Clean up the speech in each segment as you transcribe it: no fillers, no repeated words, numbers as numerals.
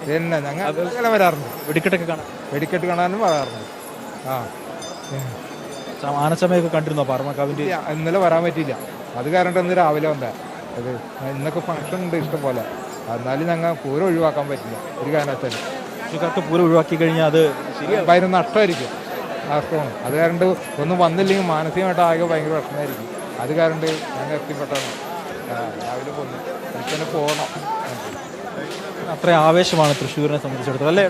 പിന്നെ ഞങ്ങൾ വരാറുണ്ട്. വെടിക്കെട്ടൊക്കെ കാണാൻ വെടിക്കെട്ട് കാണാനും വരാറുണ്ട്. ആ ആനച്ചമയൊക്കെ കണ്ടിരുന്നോ പാറമേക്കാവിൻ്റെ? ഇന്നലെ വരാൻ പറ്റിയില്ല. അത് കാരണം ഇന്ന് രാവിലെ വന്നേ. അത് ഇന്നൊക്കെ ഫംഗ്ഷൻ ഉണ്ട് ഇഷ്ടം പോലെ. എന്നാലും ഞങ്ങൾ പൂരം ഒഴിവാക്കാൻ പറ്റില്ല ഒരു കാരണവശാലും. കൃഷിക്കാർക്ക് പൂരം ഒഴിവാക്കി കഴിഞ്ഞാൽ അത് ഭയങ്കര നഷ്ടമായിരിക്കും. നഷ്ടമാണ്. അത് കാരണം ഒന്നും വന്നില്ലെങ്കിൽ മാനസികമായിട്ട് ആകെ ഭയങ്കര പ്രശ്നമായിരിക്കും. അത് കാരണം ഞങ്ങൾ എത്തിപ്പെട്ടതാണ്. രാവിലെ പോന്നു. എനിക്ക് തന്നെ പോകണം. അത്ര ആവേശമാണ് തൃശ്ശൂരിനെ സംബന്ധിച്ചിടത്തോളം അല്ലേ?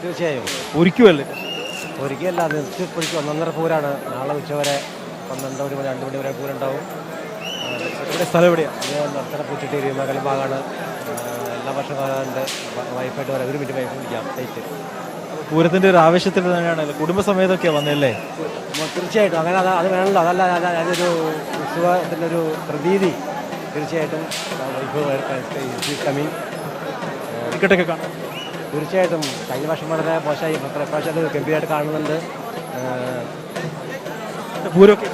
തീർച്ചയായും ഒരിക്കുമല്ലേ? ഒരിക്കലല്ല, നിർത്തിപ്പൊരിക്കും. 1.5 പൂരാണ്. നാളെ ഉച്ചവരെ 12 മണി മുതൽ 2 മണി വരെ പൂരുണ്ടാവും. ഇവിടെ സ്ഥലം എവിടെയാണ്? നിർത്തല പൂച്ചിട്ടേരി മകല ഭാഗമാണ്. എല്ലാ വർഷവും വരാറുണ്ട്. വൈഫായിട്ട് വരാം. 1 മിനിറ്റ് വൈഫ് വിളിക്കാം ഡേറ്റ്. പൂരത്തിൻ്റെ ഒരു ആവേശത്തിൽ തന്നെയാണ് കുടുംബസമേതമൊക്കെയാണ് വന്നതല്ലേ? തീർച്ചയായിട്ടും അങ്ങനെ അത് വേണമല്ലോ. അതല്ല അതൊരു ഉത്സവത്തിൻ്റെ ഒരു പ്രതീതി. തീർച്ചയായിട്ടും വൈഫ് കമ്മിങ് ടിക്കറ്റൊക്കെ കാണാം. തീർച്ചയായിട്ടും കഴിഞ്ഞ വർഷം വളരെ മോശമായി. പ്രാവശ്യം അത് ഗംഭീരമായിട്ട് കാണുന്നുണ്ട്. പൂരമൊക്കെ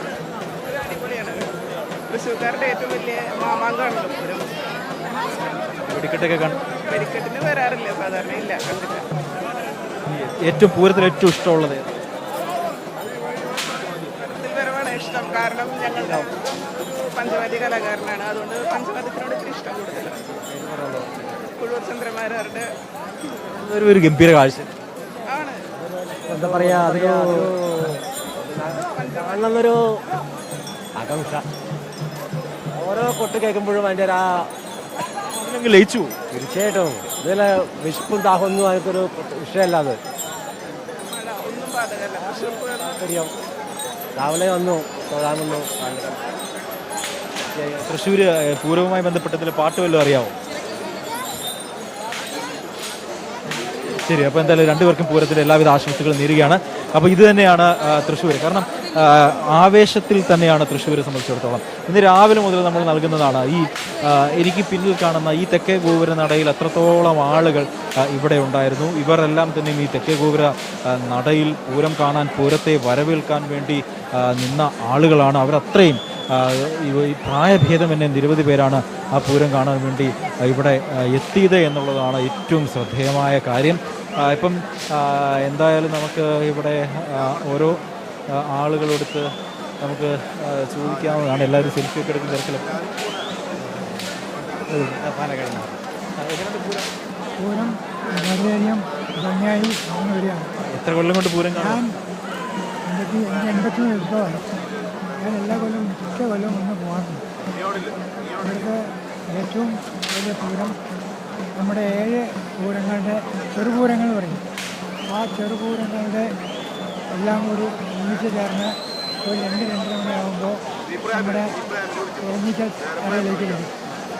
തൃശ്ശൂർക്കാരുടെ ഏറ്റവും വലിയ മാമാങ്കമാണല്ലോ പൂരം. വെടിക്കെട്ടൊക്കെ കാണും. വെടിക്കെട്ടിന് വരാറില്ല, സാധാരണ ഇല്ല, കണ്ടില്ല. ഏറ്റവും പൂരത്തിൽ ഏറ്റവും ഇഷ്ടമുള്ളത് വരവാണ് ഇഷ്ടം. കാരണം ഞങ്ങൾ പഞ്ചവാദ്യ കലാകാരനാണ്. അതുകൊണ്ട് പഞ്ചവാദ്യത്തിനോട് ഇത്തിരി ഇഷ്ടം കൂടുതലാണ്. കുഴൂർ ചന്ദ്രമാരുടെ ഒരു ഗംഭീര കാഴ്ച ആണ്. എന്താ പറയുക, കാണുന്നൊരു ആകാംക്ഷ. ഓരോ കൊട്ട് കേൾക്കുമ്പോഴും അതിൻ്റെ ലയിച്ചു. തീർച്ചയായിട്ടും ഇതിൽ വിശപ്പും ദാഹമൊന്നും അതിനൊരു വിഷയമല്ല. അത് ഒന്നും ബാധകമല്ല. ശരിയാവും. രാവിലെ വന്നു തൊഴാൻ വന്നു. തൃശ്ശൂർ പൂരവുമായി ബന്ധപ്പെട്ടതിൽ പാട്ട് വല്ലതും അറിയാമോ? ശരി, അപ്പോൾ എന്തായാലും രണ്ടുപേർക്കും പൂരത്തിൻ്റെ എല്ലാവിധ ആശംസകളും നേരുകയാണ്. അപ്പോൾ ഇത് തന്നെയാണ് തൃശ്ശൂർ. കാരണം ആവേശത്തിൽ തന്നെയാണ് തൃശ്ശൂരെ സംബന്ധിച്ചിടത്തോളം. ഇന്ന് രാവിലെ മുതൽ നമ്മൾ നൽകുന്നതാണ് ഈ എനിക്ക് പിന്നിൽ കാണുന്ന ഈ തെക്കേ ഗോപുര നടയിൽ എത്രത്തോളം ആളുകൾ ഇവിടെ ഉണ്ടായിരുന്നു. ഇവരെല്ലാം തന്നെയും ഈ തെക്കേ ഗോപുര നടയിൽ പൂരം കാണാൻ, പൂരത്തെ വരവേൽക്കാൻ വേണ്ടി നിന്ന ആളുകളാണ്. അവരത്രയും ഈ പ്രായഭേദമന്യേ നിരവധി പേരാണ് ആ പൂരം കാണാൻ വേണ്ടി ഇവിടെ എത്തിയത് എന്നുള്ളതാണ് ഏറ്റവും ശ്രദ്ധേയമായ കാര്യം. ഇപ്പം എന്തായാലും നമുക്ക് ഇവിടെ ഓരോ ആളുകളെടുത്ത് നമുക്ക് ചോദിക്കാവുന്നതാണ്. എല്ലാവരും സെൽഫിയൊക്കെ എടുക്കുന്ന തിരക്കിലൊക്കെ. പൂരം വളരെയധികം ഭംഗിയായി വരികയാണ്. എത്ര കൊല്ലം കൊണ്ട് പൂരം കാണാൻ? എനിക്ക് 83 വർഷമായി. ഞാൻ എല്ലാ കൊല്ലവും മിക്ക കൊല്ലവും ഒന്ന് പോകാറുണ്ട്. ഇവിടുത്തെ ഏറ്റവും വലിയ പൂരം നമ്മുടെ 7 പൂരങ്ങളുടെ ചെറുപൂരങ്ങൾ പറയും. ആ ചെറുപൂരങ്ങളുടെ എല്ലാം കൂടി ഒന്നിച്ച് ചേർന്ന് ഒരു 2-2:30 മണിയാകുമ്പോൾ നമ്മുടെ ഒന്നിക്കൽ കരയിലേക്ക് വരും.